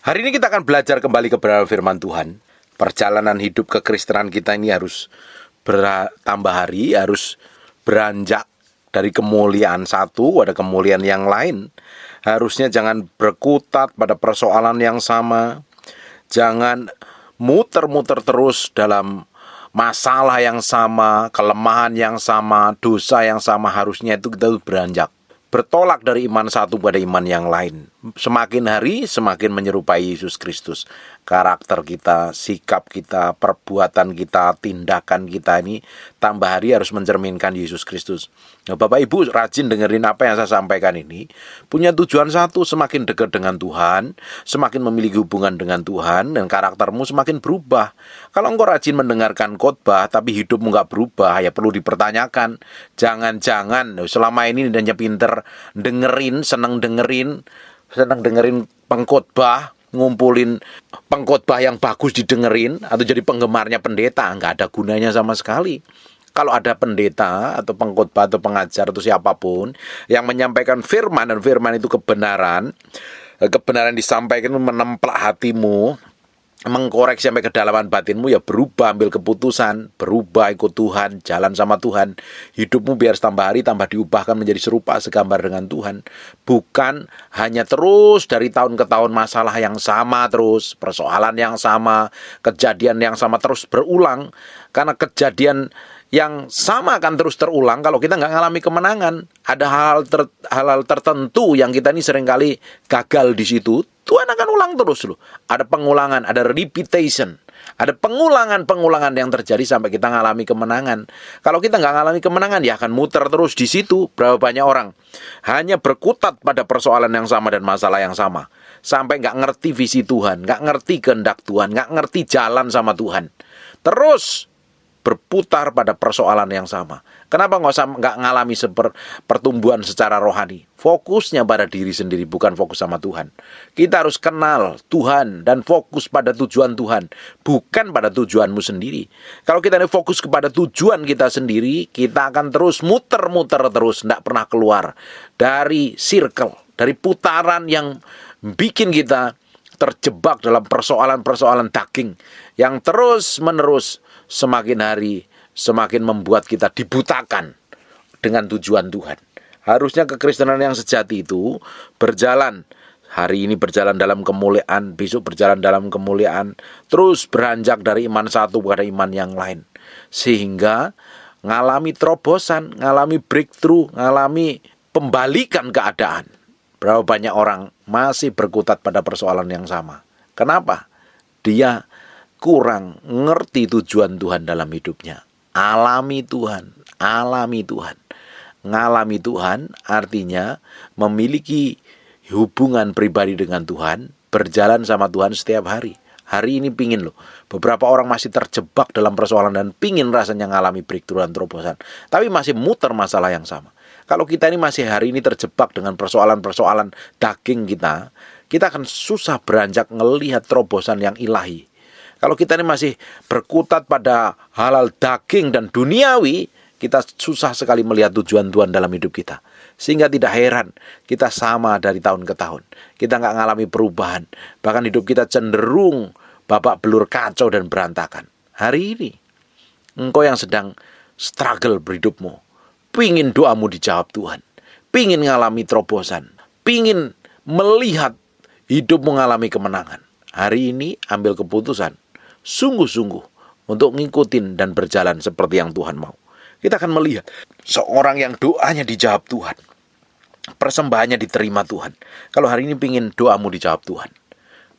Hari ini kita akan belajar kembali kebenaran firman Tuhan. Perjalanan hidup kekristenan kita ini harus bertambah hari, harus beranjak dari kemuliaan satu pada kemuliaan yang lain. Harusnya jangan berkutat pada persoalan yang sama. Jangan muter-muter terus dalam masalah yang sama, kelemahan yang sama, dosa yang sama. Harusnya itu kita beranjak, bertolak dari iman satu pada iman yang lain. Semakin hari semakin menyerupai Yesus Kristus. Karakter kita, sikap kita, perbuatan kita, tindakan kita ini tambah hari harus mencerminkan Yesus Kristus. Nah, Bapak Ibu rajin dengerin apa yang saya sampaikan ini. Punya tujuan satu, semakin dekat dengan Tuhan, semakin memiliki hubungan dengan Tuhan, dan karaktermu semakin berubah. Kalau engkau rajin mendengarkan khotbah tapi hidupmu nggak berubah, ya perlu dipertanyakan. Jangan-jangan selama ini hanya pinter dengerin, seneng dengerin pengkhotbah, ngumpulin pengkhotbah yang bagus didengerin, atau jadi penggemarnya pendeta. Nggak ada gunanya sama sekali. Kalau ada pendeta atau pengkhotbah atau pengajar atau siapapun yang menyampaikan firman, dan firman itu kebenaran disampaikan menemplak hatimu, mengkoreksi sampai kedalaman batinmu, ya berubah, ambil keputusan, berubah, ikut Tuhan, jalan sama Tuhan. Hidupmu biar tambah hari tambah diubahkan menjadi serupa segambar dengan Tuhan. Bukan hanya terus dari tahun ke tahun masalah yang sama terus, persoalan yang sama, kejadian yang sama terus berulang. Karena kejadian yang sama akan terus terulang kalau kita nggak ngalami kemenangan. Ada hal-hal tertentu yang kita ini seringkali gagal di situ. Tuhan akan ulang terus loh. Ada pengulangan, ada repetition, ada pengulangan yang terjadi sampai kita ngalami kemenangan. Kalau kita nggak ngalami kemenangan, ya akan muter terus di situ. Berapa banyak orang hanya berkutat pada persoalan yang sama dan masalah yang sama, sampai nggak ngerti visi Tuhan, nggak ngerti kehendak Tuhan, nggak ngerti jalan sama Tuhan. Terus berputar pada persoalan yang sama. Kenapa nggak ngalami pertumbuhan secara rohani? Fokusnya pada diri sendiri, bukan fokus sama Tuhan. Kita harus kenal Tuhan dan fokus pada tujuan Tuhan, bukan pada tujuanmu sendiri. Kalau kita ini fokus kepada tujuan kita sendiri, kita akan terus muter-muter terus, nggak pernah keluar dari circle, dari putaran yang bikin kita terjebak dalam persoalan-persoalan daging yang terus-menerus semakin hari semakin membuat kita dibutakan dengan tujuan Tuhan. Harusnya kekristenan yang sejati itu berjalan, hari ini berjalan dalam kemuliaan, besok berjalan dalam kemuliaan, terus beranjak dari iman satu pada iman yang lain, sehingga ngalami terobosan, ngalami breakthrough, ngalami pembalikan keadaan. Berapa banyak orang masih berkutat pada persoalan yang sama. Kenapa? Dia kurang ngerti tujuan Tuhan dalam hidupnya. Alami Tuhan. Ngalami Tuhan artinya memiliki hubungan pribadi dengan Tuhan, berjalan sama Tuhan setiap hari. Hari ini pingin loh, beberapa orang masih terjebak dalam persoalan dan pingin rasanya ngalami breakthrough dan terobosan, tapi masih muter masalah yang sama. Kalau kita ini masih hari ini terjebak dengan persoalan-persoalan daging kita akan susah beranjak ngelihat terobosan yang ilahi. Kalau kita ini masih berkutat pada hal-hal daging dan duniawi, kita susah sekali melihat tujuan Tuhan dalam hidup kita. Sehingga tidak heran kita sama dari tahun ke tahun. Kita nggak ngalami perubahan. Bahkan hidup kita cenderung babak belur, kacau dan berantakan. Hari ini, engkau yang sedang struggle berhidupmu, pingin doamu dijawab Tuhan, pingin ngalami terobosan, pingin melihat hidupmu ngalami kemenangan. Hari ini ambil keputusan sungguh-sungguh untuk ngikutin dan berjalan seperti yang Tuhan mau. Kita akan melihat seorang yang doanya dijawab Tuhan, persembahannya diterima Tuhan. Kalau hari ini pingin doamu dijawab Tuhan,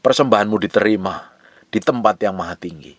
persembahanmu diterima di tempat yang maha tinggi,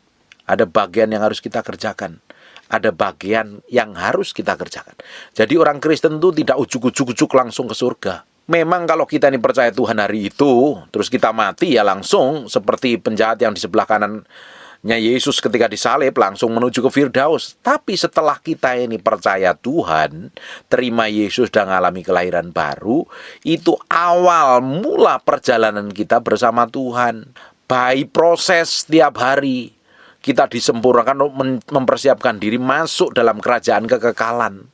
ada bagian yang harus kita kerjakan, ada bagian yang harus kita kerjakan. Jadi orang Kristen itu tidak ujuk-ujuk langsung ke surga. Memang kalau kita ini percaya Tuhan hari itu, terus kita mati, ya langsung seperti penjahat yang di sebelah kanannya Yesus ketika disalib, langsung menuju ke Firdaus. Tapi setelah kita ini percaya Tuhan, terima Yesus dan mengalami kelahiran baru, itu awal mula perjalanan kita bersama Tuhan. By proses setiap hari kita disempurnakan untuk mempersiapkan diri masuk dalam kerajaan kekekalan.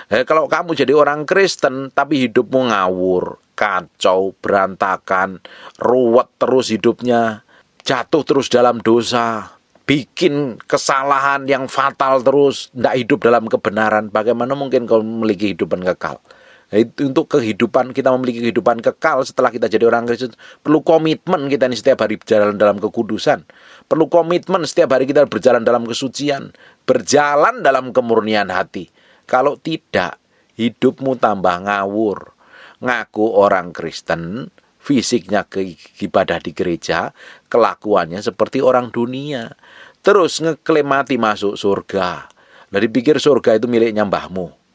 Kalau kamu jadi orang Kristen tapi hidupmu ngawur, kacau, berantakan, ruwet terus hidupnya, jatuh terus dalam dosa, bikin kesalahan yang fatal terus, tidak hidup dalam kebenaran, bagaimana mungkin kau memiliki kehidupan kekal? Untuk kehidupan, kita memiliki kehidupan kekal setelah kita jadi orang Kristen, perlu komitmen kita ini setiap hari berjalan dalam kekudusan. Perlu komitmen setiap hari kita berjalan dalam kesucian, berjalan dalam kemurnian hati. Kalau tidak, hidupmu tambah ngawur. Ngaku orang Kristen, fisiknya ibadah di gereja, kelakuannya seperti orang dunia. Terus ngeklaim mati masuk surga. Lah dipikir surga itu miliknya mbahmu.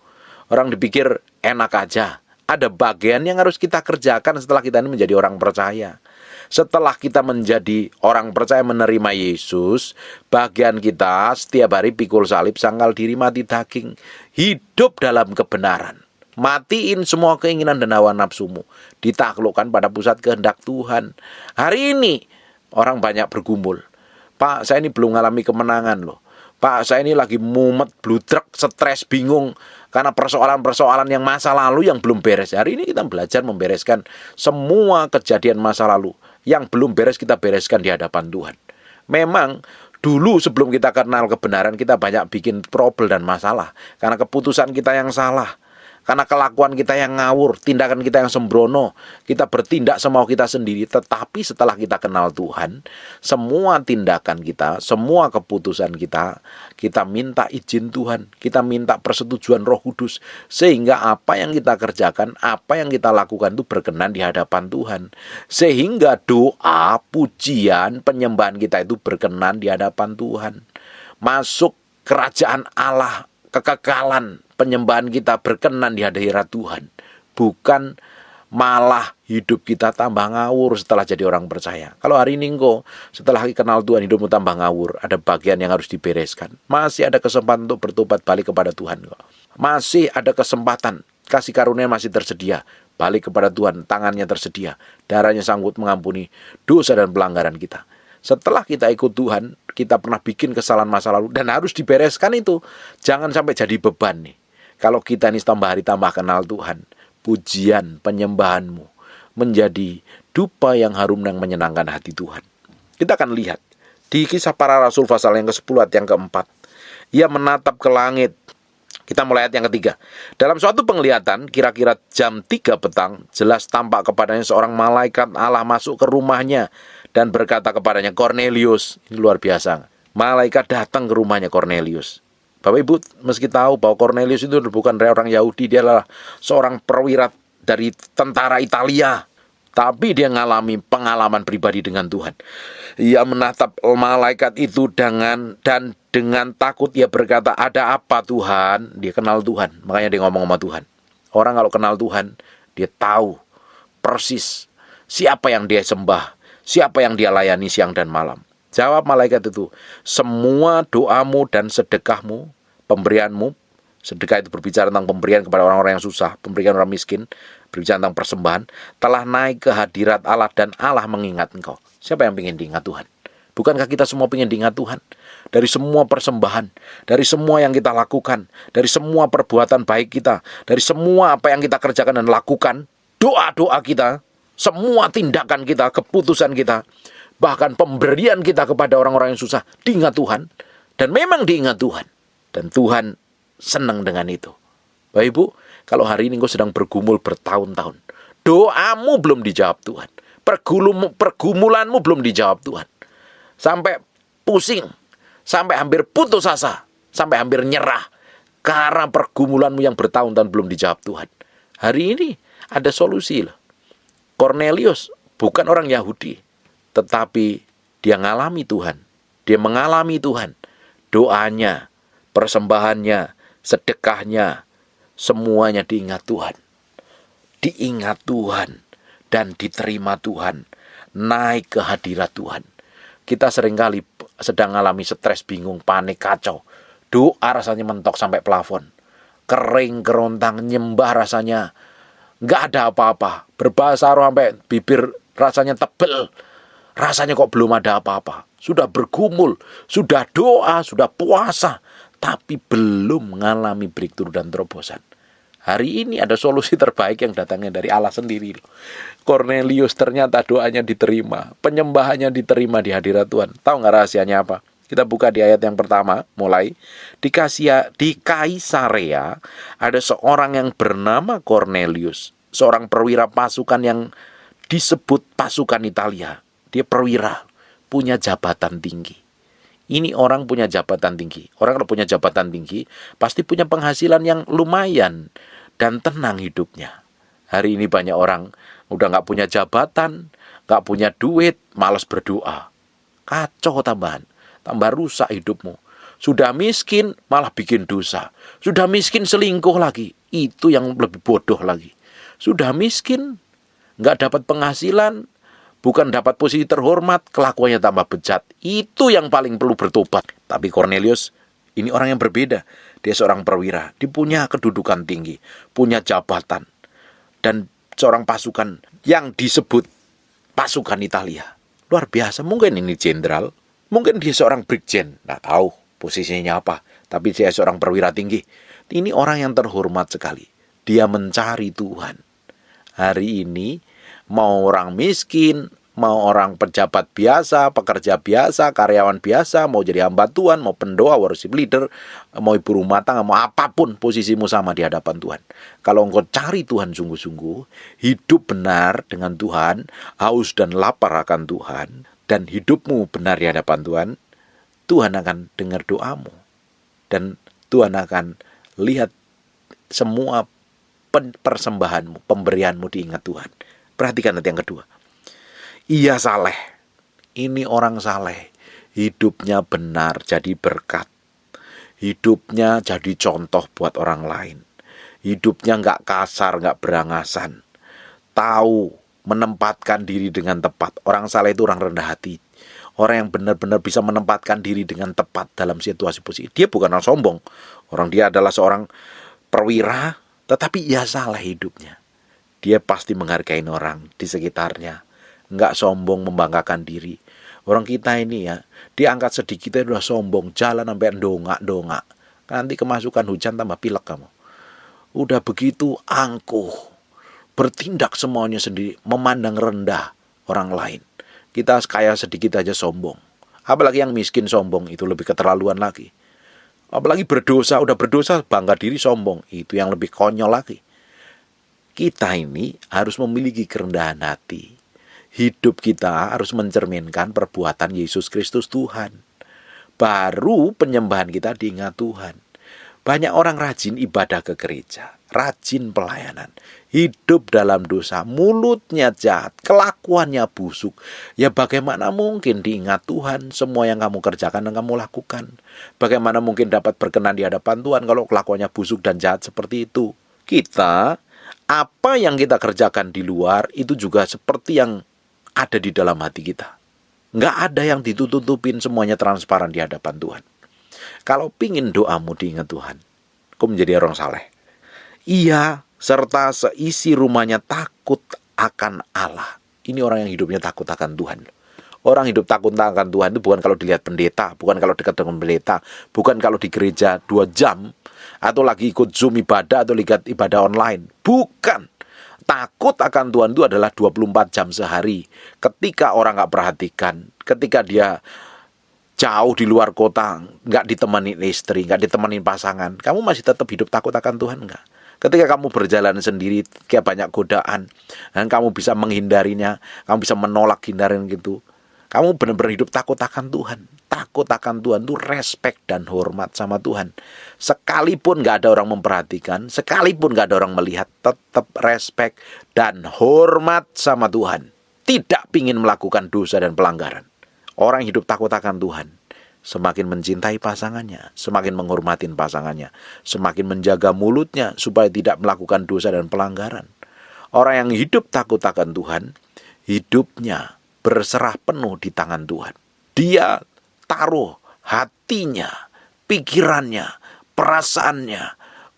Orang dipikir enak aja. Ada bagian yang harus kita kerjakan setelah kita ini menjadi orang percaya. Setelah kita menjadi orang percaya menerima Yesus, bagian kita setiap hari pikul salib, sangkal diri, mati daging. Hidup dalam kebenaran. Matiin semua keinginan dan hawa nafsumu. Ditaklukkan pada pusat kehendak Tuhan. Hari ini orang banyak bergumul. Pak, saya ini belum mengalami kemenangan loh. Pak, saya ini lagi mumet, bludrek, stres, bingung. Karena persoalan-persoalan yang masa lalu yang belum beres. Hari ini kita belajar membereskan semua kejadian masa lalu. Yang belum beres kita bereskan di hadapan Tuhan. Memang dulu sebelum kita kenal kebenaran, kita banyak bikin trouble dan masalah. Karena keputusan kita yang salah. Karena kelakuan kita yang ngawur, tindakan kita yang sembrono, kita bertindak semau kita sendiri. Tetapi setelah kita kenal Tuhan, semua tindakan kita, semua keputusan kita, kita minta izin Tuhan, kita minta persetujuan Roh Kudus. Sehingga apa yang kita kerjakan, apa yang kita lakukan itu berkenan di hadapan Tuhan. Sehingga doa, pujian, penyembahan kita itu berkenan di hadapan Tuhan. Masuk kerajaan Allah, kekekalan, penyembahan kita berkenan di hadirat Tuhan. Bukan malah hidup kita tambah ngawur setelah jadi orang percaya. Kalau hari ini engkau setelah kenal Tuhan hidupmu tambah ngawur, ada bagian yang harus dibereskan. Masih ada kesempatan untuk bertobat balik kepada Tuhan. Masih ada kesempatan, kasih karunia masih tersedia. Balik kepada Tuhan, tangannya tersedia, darahnya sanggup mengampuni dosa dan pelanggaran kita. Setelah kita ikut Tuhan, kita pernah bikin kesalahan masa lalu dan harus dibereskan itu. Jangan sampai jadi beban nih. Kalau kita ini tambah hari tambah kenal Tuhan, pujian, penyembahanmu menjadi dupa yang harum yang menyenangkan hati Tuhan. Kita akan lihat di Kisah Para Rasul pasal yang ke-10 ayat yang ke-4. Ia menatap ke langit. Kita mulai ayat yang ketiga. Dalam suatu penglihatan, kira-kira jam 3 petang, jelas tampak kepadanya seorang malaikat Allah masuk ke rumahnya dan berkata kepadanya, Cornelius. Ini luar biasa. Malaikat datang ke rumahnya Cornelius. Bapak Ibu meski tahu bahwa Cornelius itu bukan orang Yahudi, dia adalah seorang perwira dari tentara Italia. Tapi dia mengalami pengalaman pribadi dengan Tuhan. Ia menatap malaikat itu dan dengan takut ia berkata, ada apa Tuhan? Dia kenal Tuhan, makanya dia ngomong sama Tuhan. Orang kalau kenal Tuhan, dia tahu persis siapa yang dia sembah, siapa yang dia layani siang dan malam. Jawab malaikat itu, semua doamu dan sedekahmu, pemberianmu, sedekah itu berbicara tentang pemberian kepada orang-orang yang susah, pemberian orang miskin, berbicara tentang persembahan, telah naik ke hadirat Allah dan Allah mengingat engkau. Siapa yang ingin diingat Tuhan? Bukankah kita semua ingin diingat Tuhan? Dari semua persembahan, dari semua yang kita lakukan, dari semua perbuatan baik kita, dari semua apa yang kita kerjakan dan lakukan, doa-doa kita, semua tindakan kita, keputusan kita, bahkan pemberian kita kepada orang-orang yang susah, diingat Tuhan. Dan memang diingat Tuhan. Dan Tuhan senang dengan itu. Bapak Ibu, kalau hari ini engkau sedang bergumul bertahun-tahun, doamu belum dijawab Tuhan, pergumulanmu belum dijawab Tuhan, sampai pusing, sampai hampir putus asa, sampai hampir nyerah, karena pergumulanmu yang bertahun-tahun belum dijawab Tuhan. Hari ini ada solusi loh. Cornelius bukan orang Yahudi, tetapi dia mengalami Tuhan. Dia mengalami Tuhan. Doanya, persembahannya, sedekahnya, semuanya diingat Tuhan. Diingat Tuhan dan diterima Tuhan. Naik ke hadirat Tuhan. Kita seringkali sedang mengalami stres, bingung, panik, kacau. Doa rasanya mentok sampai plafon. Kering, kerontang, nyembah rasanya nggak ada apa-apa. Berbahasa roh sampai bibir rasanya tebel. Rasanya kok belum ada apa-apa. Sudah bergumul, sudah doa, sudah puasa, tapi belum mengalami breakthrough dan terobosan. Hari ini ada solusi terbaik yang datangnya dari Allah sendiri loh. Kornelius ternyata doanya diterima, penyembahannya diterima di hadirat Tuhan. Tahu nggak rahasianya apa? Kita buka di ayat yang pertama, mulai. Di Kaisarea ada seorang yang bernama Kornelius, seorang perwira pasukan yang disebut pasukan Italia. Dia perwira, punya jabatan tinggi. Ini orang punya jabatan tinggi. Orang kalau punya jabatan tinggi, pasti punya penghasilan yang lumayan dan tenang hidupnya. Hari ini banyak orang udah nggak punya jabatan, nggak punya duit, malas berdoa. Kacau tambahan, tambah rusak hidupmu. Sudah miskin, malah bikin dosa. Sudah miskin selingkuh lagi, itu yang lebih bodoh lagi. Sudah miskin, nggak dapat penghasilan, bukan dapat posisi terhormat, kelakuannya tambah bejat. Itu yang paling perlu bertobat. Tapi Kornelius, ini orang yang berbeda. Dia seorang perwira, dia punya kedudukan tinggi, punya jabatan, dan seorang pasukan yang disebut pasukan Italia. Luar biasa, mungkin ini jenderal, mungkin dia seorang brigjen, nggak tahu posisinya apa, tapi dia seorang perwira tinggi. Ini orang yang terhormat sekali. Dia mencari Tuhan. Hari ini, mau orang miskin, mau orang pejabat biasa, pekerja biasa, karyawan biasa, mau jadi hamba Tuhan, mau pendoa, worship leader, mau ibu rumah tangga, mau apapun posisimu sama di hadapan Tuhan. Kalau engkau cari Tuhan sungguh-sungguh, hidup benar dengan Tuhan, haus dan lapar akan Tuhan, dan hidupmu benar di hadapan Tuhan, Tuhan akan dengar doamu. Dan Tuhan akan lihat semua persembahanmu, pemberianmu diingat Tuhan. Perhatikan nanti yang kedua. Ia saleh. Ini orang saleh. Hidupnya benar jadi berkat. Hidupnya jadi contoh buat orang lain. Hidupnya nggak kasar, nggak berangasan. Tahu menempatkan diri dengan tepat. Orang saleh itu orang rendah hati. Orang yang benar-benar bisa menempatkan diri dengan tepat dalam situasi posisi. Dia bukan orang sombong. Orang dia adalah seorang perwira, tetapi ia saleh hidupnya. Dia pasti menghargai orang di sekitarnya. Nggak sombong membanggakan diri. Orang kita ini ya, diangkat sedikit udah sombong, jalan sampai dongak-dongak. Nanti kemasukan hujan tambah pilek kamu. Udah begitu angkuh, bertindak semuanya sendiri, memandang rendah orang lain. Kita kaya sedikit aja sombong. Apalagi yang miskin sombong, itu lebih keterlaluan lagi. Apalagi berdosa, udah berdosa bangga diri sombong, itu yang lebih konyol lagi. Kita ini harus memiliki kerendahan hati. Hidup kita harus mencerminkan perbuatan Yesus Kristus Tuhan. Baru penyembahan kita diingat Tuhan. Banyak orang rajin ibadah ke gereja, rajin pelayanan, hidup dalam dosa, mulutnya jahat, kelakuannya busuk. Ya bagaimana mungkin diingat Tuhan semua yang kamu kerjakan dan kamu lakukan? Bagaimana mungkin dapat berkenan di hadapan Tuhan kalau kelakuannya busuk dan jahat seperti itu? Kita, apa yang kita kerjakan di luar itu juga seperti yang ada di dalam hati kita. Nggak ada yang ditutup-tutupin, semuanya transparan di hadapan Tuhan. Kalau pingin doamu diingat Tuhan, kau menjadi orang saleh. Ia serta seisi rumahnya takut akan Allah. Ini orang yang hidupnya takut akan Tuhan. Orang hidup takut akan Tuhan itu bukan kalau dilihat pendeta, bukan kalau dekat dengan pendeta, bukan kalau di gereja 2 jam, atau lagi ikut Zoom ibadah atau lihat ibadah online. Bukan. Takut akan Tuhan itu adalah 24 jam sehari. Ketika orang gak perhatikan, ketika dia jauh di luar kota, gak ditemenin istri, gak ditemenin pasangan, kamu masih tetap hidup takut akan Tuhan gak? Ketika kamu berjalan sendiri, kayak banyak godaan, dan kamu bisa menghindarinya, kamu bisa menolak hindarin gitu, kamu benar-benar hidup takut akan Tuhan. Takut akan Tuhan itu respect dan hormat sama Tuhan. Sekalipun gak ada orang memperhatikan, sekalipun gak ada orang melihat, tetap respect dan hormat sama Tuhan. Tidak ingin melakukan dosa dan pelanggaran. Orang hidup takut akan Tuhan, semakin mencintai pasangannya, semakin menghormati pasangannya, semakin menjaga mulutnya supaya tidak melakukan dosa dan pelanggaran. Orang yang hidup takut akan Tuhan, hidupnya berserah penuh di tangan Tuhan. Dia taruh hatinya, pikirannya, perasaannya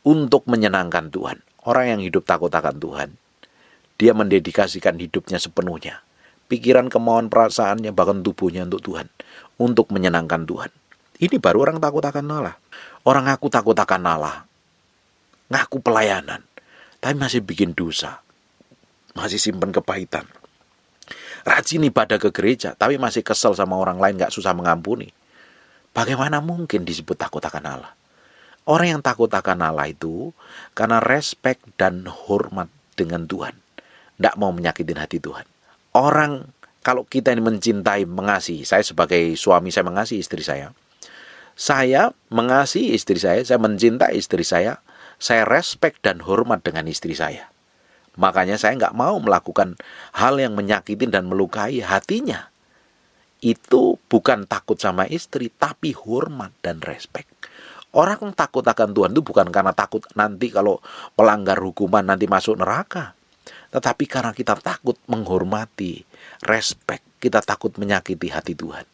untuk menyenangkan Tuhan. Orang yang hidup takut akan Tuhan, dia mendedikasikan hidupnya sepenuhnya. Pikiran, kemauan, perasaannya, bahkan tubuhnya untuk Tuhan. Untuk menyenangkan Tuhan. Ini baru orang takut akan Allah. Orang ngaku takut akan Allah, ngaku pelayanan, tapi masih bikin dosa, masih simpen kepahitan. Rajin ibadah ke gereja, tapi masih kesel sama orang lain, gak susah mengampuni. Bagaimana mungkin disebut takut akan Allah? Orang yang takut akan Allah itu karena respect dan hormat dengan Tuhan, tidak mau menyakitin hati Tuhan. Orang, kalau kita ini mencintai, mengasihi, saya sebagai suami, saya mengasihi istri saya mengasihi istri saya mencintai istri saya respect dan hormat dengan istri saya. Makanya saya nggak mau melakukan hal yang menyakitin dan melukai hatinya. Itu bukan takut sama istri, tapi hormat dan respect. Orang yang takut akan Tuhan itu bukan karena takut nanti kalau melanggar hukuman nanti masuk neraka. Tetapi karena kita takut menghormati, respect, kita takut menyakiti hati Tuhan.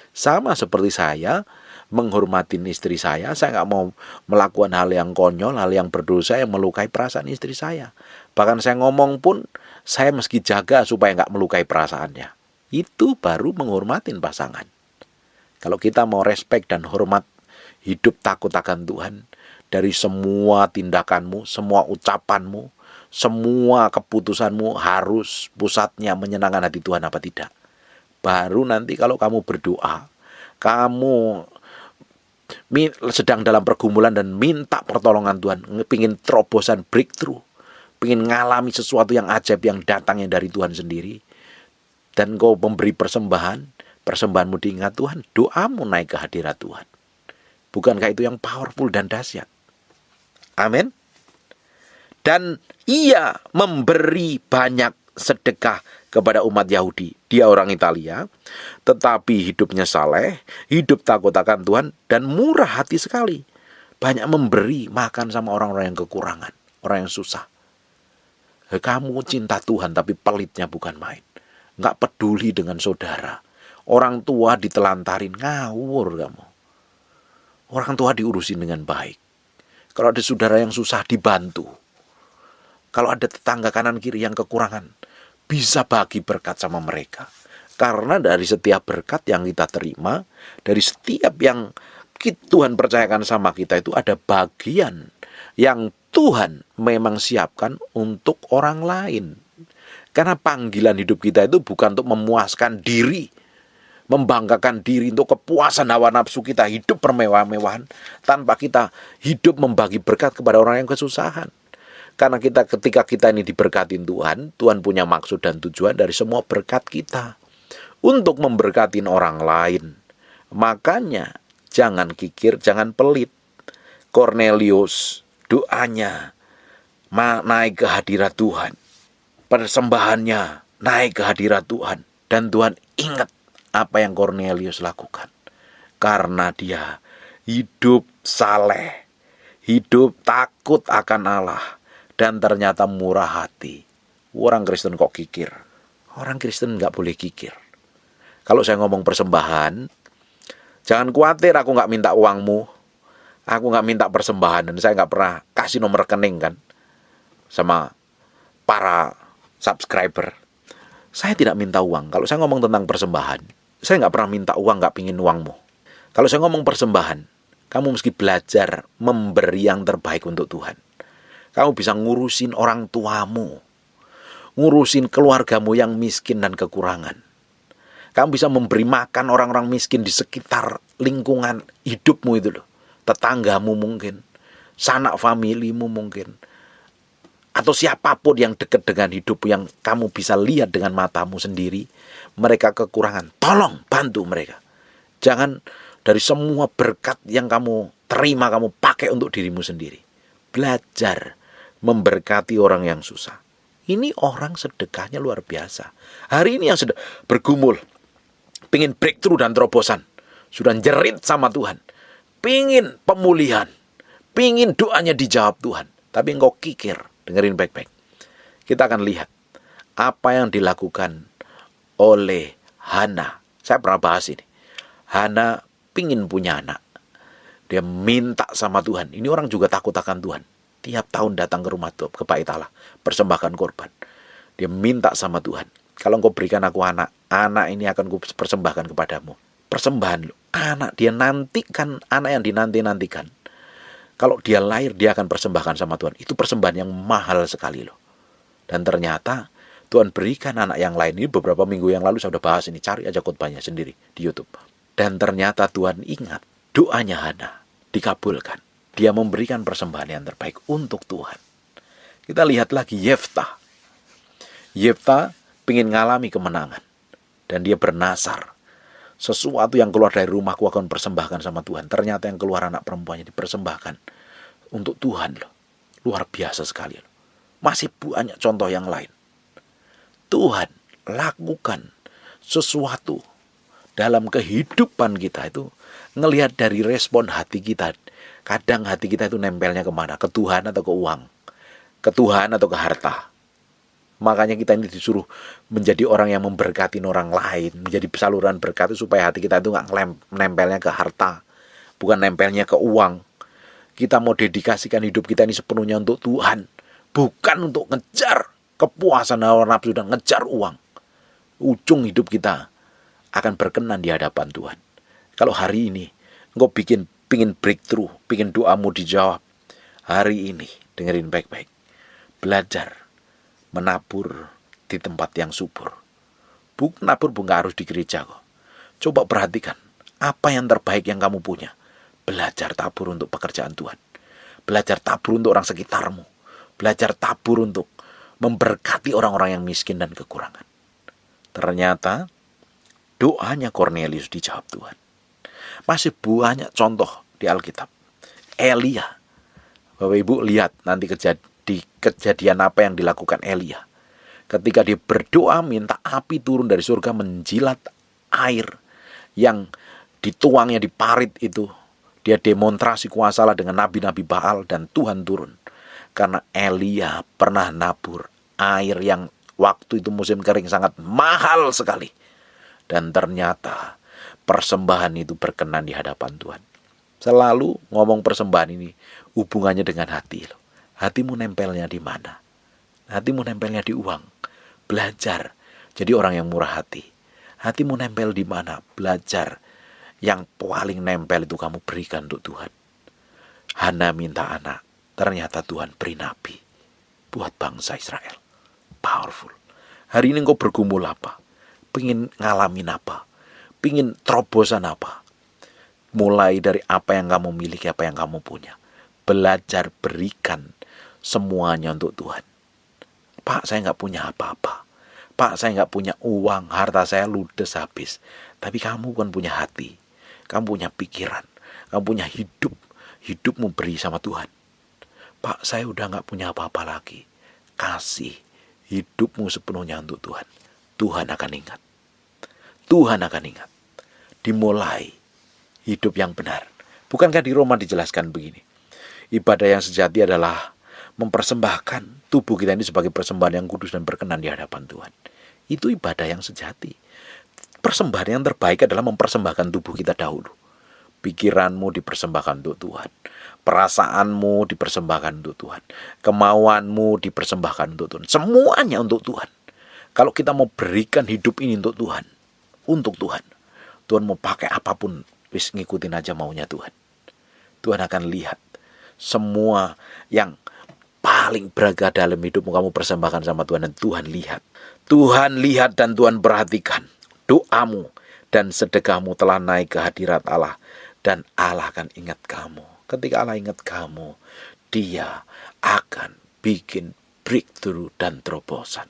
Sama seperti saya menghormati istri saya nggak mau melakukan hal yang konyol, hal yang berdosa yang melukai perasaan istri saya. Bahkan saya ngomong pun, saya meski jaga supaya nggak melukai perasaannya. Itu baru menghormatin pasangan. Kalau kita mau respect dan hormat, hidup takut akan Tuhan, dari semua tindakanmu, semua ucapanmu, semua keputusanmu harus pusatnya menyenangkan hati Tuhan apa tidak. Baru nanti kalau kamu berdoa, kamu sedang dalam pergumulan dan minta pertolongan Tuhan, pingin terobosan breakthrough, pingin ngalami sesuatu yang ajaib yang datangnya dari Tuhan sendiri, dan kau memberi persembahanmu diingat Tuhan, doamu naik ke hadirat Tuhan. Bukankah itu yang powerful dan dahsyat? Amin. Dan ia memberi banyak sedekah kepada umat Yahudi. Dia orang Italia, tetapi hidupnya saleh, hidup takut akan Tuhan, dan murah hati sekali. Banyak memberi makan sama orang-orang yang kekurangan, orang yang susah. Kamu cinta Tuhan tapi pelitnya bukan main. Nggak peduli dengan saudara. Orang tua ditelantarin, ngawur kamu. Orang tua diurusin dengan baik. Kalau ada saudara yang susah, dibantu. Kalau ada tetangga kanan kiri yang kekurangan, bisa bagi berkat sama mereka. Karena dari setiap berkat yang kita terima, dari setiap yang Tuhan percayakan sama kita itu ada bagian yang Tuhan memang siapkan untuk orang lain. Karena panggilan hidup kita itu bukan untuk memuaskan diri, membanggakan diri, untuk kepuasan hawa nafsu kita, hidup permewah-mewahan, tanpa kita hidup membagi berkat kepada orang yang kesusahan. Karena ketika kita ini diberkatin Tuhan, Tuhan punya maksud dan tujuan dari semua berkat kita untuk memberkatin orang lain. Makanya jangan kikir, jangan pelit. Cornelius doanya naik ke hadirat Tuhan, persembahannya naik ke hadirat Tuhan, dan Tuhan ingat apa yang Cornelius lakukan. Karena dia hidup saleh, hidup takut akan Allah, dan ternyata murah hati. Orang Kristen kok kikir? Orang Kristen nggak boleh kikir. Kalau saya ngomong persembahan, jangan khawatir aku nggak minta uangmu, aku nggak minta persembahan, dan saya nggak pernah kasih nomor rekening kan sama para subscriber. Saya tidak minta uang. Kalau saya ngomong tentang persembahan, saya nggak pernah minta uang, nggak pingin uangmu. Kalau saya ngomong persembahan, kamu mesti belajar memberi yang terbaik untuk Tuhan. Kamu bisa ngurusin orang tuamu, ngurusin keluargamu yang miskin dan kekurangan. Kamu bisa memberi makan orang-orang miskin di sekitar lingkungan hidupmu itu loh. Tetanggamu mungkin, sanak familimu mungkin, atau siapapun yang dekat dengan hidup yang kamu bisa lihat dengan matamu sendiri, mereka kekurangan, tolong bantu mereka. Jangan dari semua berkat yang kamu terima kamu pakai untuk dirimu sendiri. Belajar memberkati orang yang susah. Ini orang sedekahnya luar biasa. Hari ini yang sedang bergumul, pingin breakthrough dan terobosan, sudah jerit sama Tuhan, pingin pemulihan, pingin doanya dijawab Tuhan, tapi engkau kikir. Dengerin baik-baik. Kita akan lihat apa yang dilakukan oleh Hana. Saya pernah bahas ini. Hana pingin punya anak. Dia minta sama Tuhan. Ini orang juga takut akan Tuhan. Tiap tahun datang ke rumah Tuhan, ke bait Allah, persembahkan korban. Dia minta sama Tuhan, kalau engkau berikan aku anak, anak ini akan ku persembahkan kepadamu. Persembahan anak, dia nantikan anak yang dinanti-nantikan. Kalau dia lahir, dia akan persembahkan sama Tuhan. Itu persembahan yang mahal sekali loh. Dan ternyata Tuhan berikan anak yang lain. Ini beberapa minggu yang lalu saya sudah bahas ini. Cari aja khotbahnya sendiri di YouTube. Dan ternyata Tuhan ingat doanya Hana dikabulkan. Dia memberikan persembahan yang terbaik untuk Tuhan. Kita lihat lagi Yeftah. Yeftah ingin ngalami kemenangan. Dan dia bernasar. Sesuatu yang keluar dari rumahku akan persembahkan sama Tuhan. Ternyata yang keluar anak perempuannya dipersembahkan untuk Tuhan loh. Luar biasa sekali loh. Masih banyak contoh yang lain. Tuhan lakukan sesuatu dalam kehidupan kita itu ngelihat dari respon hati kita. Kadang hati kita itu nempelnya kemana? Ke Tuhan atau ke uang? Ke Tuhan atau ke harta? Makanya kita ini disuruh menjadi orang yang memberkati orang lain, menjadi saluran berkat supaya hati kita itu nggak nempelnya ke harta, bukan nempelnya ke uang. Kita mau dedikasikan hidup kita ini sepenuhnya untuk Tuhan, bukan untuk ngejar kepuasan hawa nafsu dan ngejar uang. Ujung hidup kita akan berkenan di hadapan Tuhan. Kalau hari ini engkau pingin breakthrough, pingin doamu dijawab, hari ini dengerin baik-baik, belajar menabur di tempat yang subur. Nabur bukan harus di gereja kok. Coba perhatikan apa yang terbaik yang kamu punya. Belajar tabur untuk pekerjaan Tuhan. Belajar tabur untuk orang sekitarmu. Belajar tabur untuk memberkati orang-orang yang miskin dan kekurangan. Ternyata doanya Kornelius dijawab Tuhan. Masih banyak contoh di Alkitab. Elia. Bapak Ibu lihat nanti kejadian apa yang dilakukan Elia. Ketika dia berdoa minta api turun dari surga menjilat air yang dituangnya di parit itu. Dia demonstrasi kuasa Allah dengan nabi-nabi Baal dan Tuhan turun. Karena Elia pernah nabur air yang waktu itu musim kering sangat mahal sekali. Dan ternyata persembahan itu berkenan di hadapan Tuhan. Selalu ngomong persembahan ini hubungannya dengan hati loh. Hatimu nempelnya di mana? Hatimu nempelnya di uang. Belajar jadi orang yang murah hati. Hatimu nempel di mana? Belajar yang paling nempel itu kamu berikan untuk Tuhan. Hana minta anak. Ternyata Tuhan beri nabi buat bangsa Israel. Powerful. Hari ini engkau bergumul apa? Pengin ngalamin apa? Pengin terobosan apa? Mulai dari apa yang kamu miliki, apa yang kamu punya. Belajar berikan semuanya untuk Tuhan. Pak, saya nggak punya apa-apa. Pak, saya nggak punya uang, harta saya ludes habis. Tapi kamu kan punya hati, kamu punya pikiran, kamu punya hidup. Hidupmu beri sama Tuhan. Pak, saya udah nggak punya apa-apa lagi. Kasih hidupmu sepenuhnya untuk Tuhan. Tuhan akan ingat. Tuhan akan ingat. Dimulai hidup yang benar. Bukankah di Roma dijelaskan begini? Ibadah yang sejati adalah mempersembahkan tubuh kita ini sebagai persembahan yang kudus dan berkenan di hadapan Tuhan. Itu ibadah yang sejati. Persembahan yang terbaik adalah mempersembahkan tubuh kita dahulu. Pikiranmu dipersembahkan untuk Tuhan. Perasaanmu dipersembahkan untuk Tuhan. Kemauanmu dipersembahkan untuk Tuhan. Semuanya untuk Tuhan. Kalau kita mau berikan hidup ini untuk Tuhan. Untuk Tuhan. Tuhan mau pakai apapun. Wis ngikutin aja maunya Tuhan. Tuhan akan lihat. Semua yang paling berharga dalam hidupmu kamu persembahkan sama Tuhan. Dan Tuhan lihat. Tuhan lihat dan Tuhan perhatikan. Doamu dan sedekahmu telah naik ke hadirat Allah. Dan Allah akan ingat kamu. Ketika Allah ingat kamu, Dia akan bikin breakthrough dan terobosan.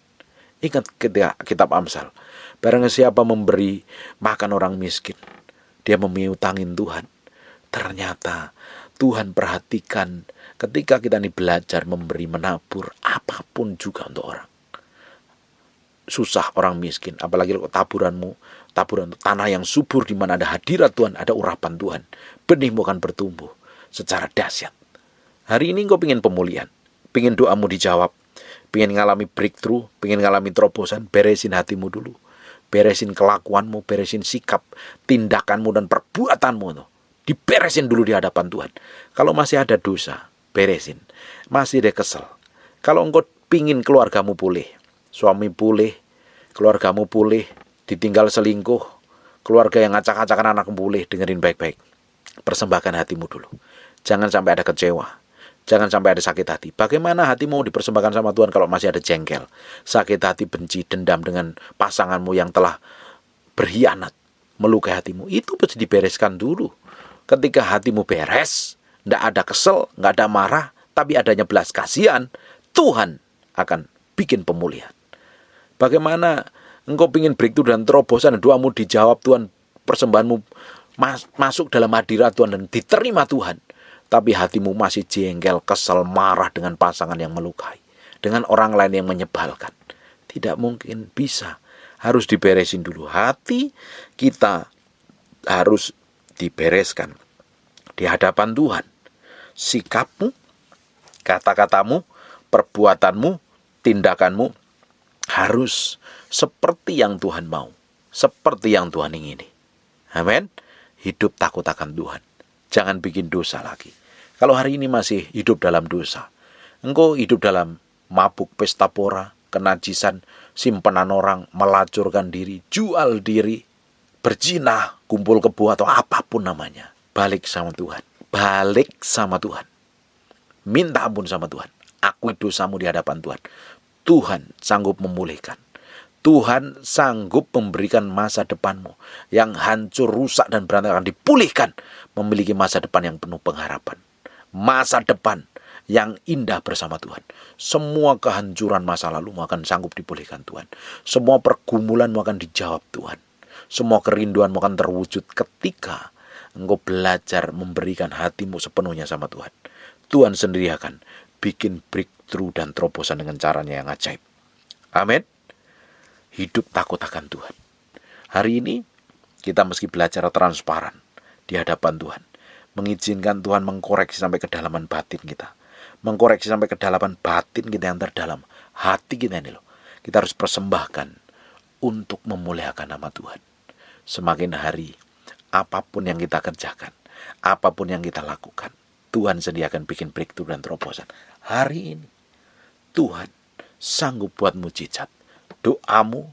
Ingat ketika kitab Amsal. Barang siapa memberi makan orang miskin, dia memiutangin Tuhan. Ternyata Tuhan perhatikan ketika kita ini belajar memberi, menabur apapun juga untuk orang. Susah orang miskin, apalagi taburan untuk tanah yang subur di mana ada hadirat Tuhan, ada urapan Tuhan. Benihmu akan bertumbuh secara dahsyat. Hari ini engkau pengen pemulihan, pengen doamu dijawab, pengen ngalami breakthrough, pengen ngalami terobosan, beresin hatimu dulu. Beresin kelakuanmu, beresin sikap, tindakanmu dan perbuatanmu. Diberesin dulu di hadapan Tuhan. Kalau masih ada dosa, beresin. Masih ada kesel. Kalau engkau pingin keluargamu pulih, suami pulih, keluargamu pulih, ditinggal selingkuh, keluarga yang acak-acakan anak pulih, dengerin baik-baik. Persembahkan hatimu dulu. Jangan sampai ada kecewa. Jangan sampai ada sakit hati. Bagaimana hatimu dipersembahkan sama Tuhan kalau masih ada jengkel, sakit hati, benci, dendam dengan pasanganmu yang telah berkhianat, melukai hatimu? Itu harus dibereskan dulu. Ketika hatimu beres, tidak ada kesel, nggak ada marah, tapi adanya belas kasihan, Tuhan akan bikin pemulihan. Bagaimana engkau ingin breakthrough dan terobosan, doamu dijawab Tuhan, persembahanmu masuk dalam hadirat Tuhan dan diterima Tuhan, tapi hatimu masih jengkel, kesel, marah dengan pasangan yang melukai, dengan orang lain yang menyebalkan. Tidak mungkin bisa. Harus diberesin dulu. Hati kita harus dibereskan di hadapan Tuhan. Sikapmu, kata-katamu, perbuatanmu, tindakanmu harus seperti yang Tuhan mau, seperti yang Tuhan ingini. Amin. Hidup takut akan Tuhan. Jangan bikin dosa lagi. Kalau hari ini masih hidup dalam dosa, engkau hidup dalam mabuk, pesta pora, kenajisan, simpanan orang, melacurkan diri, jual diri, berzina, kumpul kebo atau apapun namanya, balik sama Tuhan. Balik sama Tuhan. Minta ampun sama Tuhan. Akui dosamu di hadapan Tuhan. Tuhan sanggup memulihkan. Tuhan sanggup memberikan masa depanmu yang hancur, rusak, dan berantakan dipulihkan. Memiliki masa depan yang penuh pengharapan. Masa depan yang indah bersama Tuhan. Semua kehancuran masa lalumu akan sanggup dipulihkan Tuhan. Semua pergumulanmu akan dijawab Tuhan. Semua kerinduanmu akan terwujud ketika engkau belajar memberikan hatimu sepenuhnya sama Tuhan. Tuhan sendiri akan bikin breakthrough dan terobosan dengan caranya yang ajaib. Amin. Hidup takut akan Tuhan. Hari ini kita mesti belajar transparan di hadapan Tuhan. Mengizinkan Tuhan mengkoreksi sampai kedalaman batin kita. Mengkoreksi sampai kedalaman batin kita yang terdalam. Hati kita ini loh. Kita harus persembahkan untuk memuliakan nama Tuhan. Semakin hari, apapun yang kita kerjakan, apapun yang kita lakukan, Tuhan sediakan bikin breakthrough dan terobosan. Hari ini, Tuhan sanggup buat mujizat. Doamu,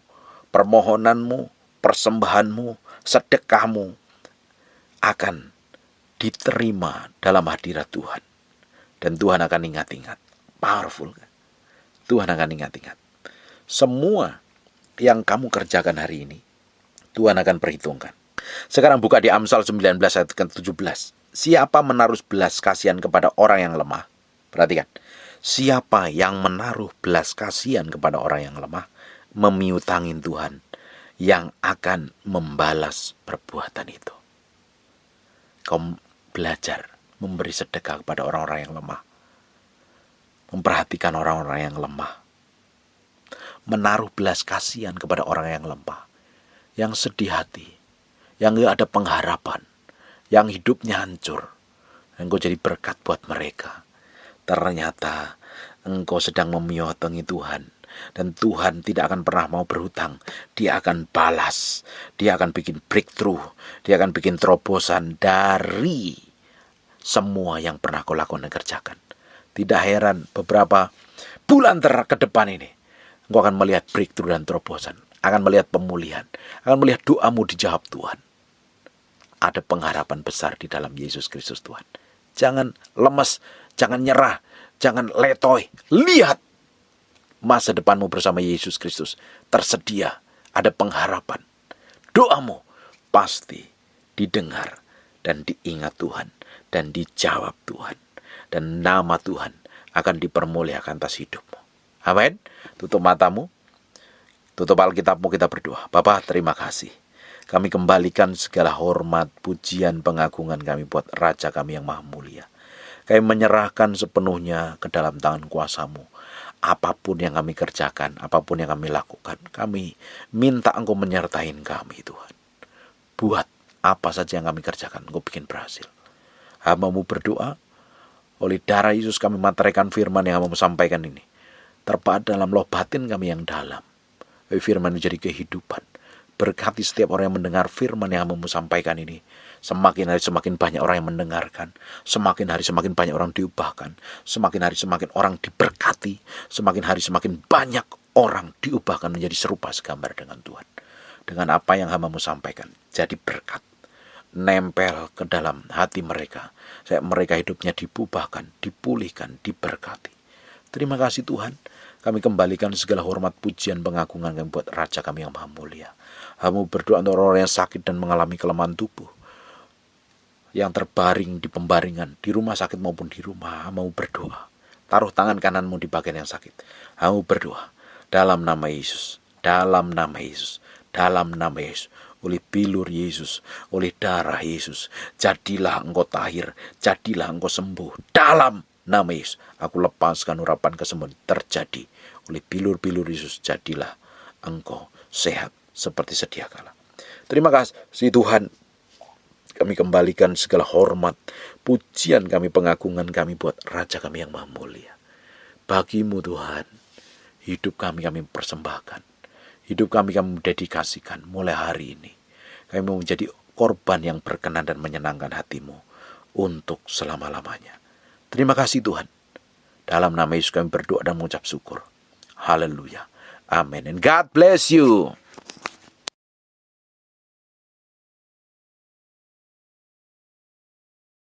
permohonanmu, persembahanmu, sedekahmu akan diterima dalam hadirat Tuhan. Dan Tuhan akan ingat-ingat. Powerful kan? Tuhan akan ingat-ingat. Semua yang kamu kerjakan hari ini, Tuhan akan perhitungkan. Sekarang buka di Amsal 19 ayat ke-17. Siapa menaruh belas kasihan kepada orang yang lemah? Perhatikan. Siapa yang menaruh belas kasihan kepada orang yang lemah, memiutangin Tuhan yang akan membalas perbuatan itu. Kau belajar memberi sedekah kepada orang-orang yang lemah. Memperhatikan orang-orang yang lemah. Menaruh belas kasihan kepada orang yang lemah. Yang sedih hati. Yang gak ada pengharapan. Yang hidupnya hancur. Engkau jadi berkat buat mereka. Ternyata engkau sedang memiotongi Tuhan. Dan Tuhan tidak akan pernah mau berhutang. Dia akan balas. Dia akan bikin breakthrough. Dia akan bikin terobosan dari semua yang pernah kau lakukan dan kerjakan. Tidak heran beberapa bulan ke depan ini, engkau akan melihat breakthrough dan terobosan. Akan melihat pemulihan. Akan melihat doamu dijawab Tuhan. Ada pengharapan besar di dalam Yesus Kristus Tuhan. Jangan lemes. Jangan nyerah. Jangan letoy. Lihat. Masa depanmu bersama Yesus Kristus tersedia. Ada pengharapan. Doamu pasti didengar dan diingat Tuhan. Dan dijawab Tuhan. Dan nama Tuhan akan dipermuliakan atas hidupmu. Amin. Tutup matamu. Tutup Alkitabmu, kita berdoa. Bapa, terima kasih. Kami kembalikan segala hormat, pujian, pengagungan kami buat Raja kami yang maha mulia. Kami menyerahkan sepenuhnya ke dalam tangan kuasa-Mu. Apapun yang kami kerjakan, apapun yang kami lakukan, kami minta Engkau menyertai kami, Tuhan. Buat apa saja yang kami kerjakan, Engkau bikin berhasil. Hamba-Mu berdoa, oleh darah Yesus kami materaikan firman yang Hamba-Mu sampaikan ini. Terpahat dalam loh batin kami yang dalam. Firman menjadi kehidupan. Berkati setiap orang yang mendengar firman yang Hamba-Mu sampaikan ini. Semakin hari semakin banyak orang yang mendengarkan. Semakin hari semakin banyak orang diubahkan. Semakin hari semakin orang diberkati. Semakin hari semakin banyak orang diubahkan menjadi serupa segambar dengan Tuhan. Dengan apa yang Hamba-Mu sampaikan. Jadi berkat. nempel ke dalam hati mereka. Mereka hidupnya dibubahkan, dipulihkan, diberkati. Terima kasih Tuhan. Kami kembalikan segala hormat, pujian, pengagungan kami buat Raja kami yang maha mulia. Kami berdoa untuk orang yang sakit dan mengalami kelemahan tubuh, yang terbaring di pembaringan, di rumah sakit maupun di rumah. Mau berdoa. Taruh tangan kananmu di bagian yang sakit. Mau berdoa. Dalam nama Yesus. Dalam nama Yesus. Dalam nama Yesus. Oleh bilur Yesus, oleh darah Yesus, jadilah engkau tahir, jadilah engkau sembuh. Dalam nama Yesus, aku lepaskan urapan kesembuhan terjadi. Oleh bilur-bilur Yesus, jadilah engkau sehat seperti sedia kala. Terima kasih Tuhan. Kami kembalikan segala hormat, pujian kami, pengagungan kami buat Raja kami yang maha mulia. Bagimu Tuhan, hidup kami persembahkan. Hidup kami dedikasikan mulai hari ini. Kami mau menjadi korban yang berkenan dan menyenangkan hatimu untuk selama-lamanya. Terima kasih Tuhan. Dalam nama Yesus kami berdoa dan mengucap syukur. Haleluya. Amin. And God bless you.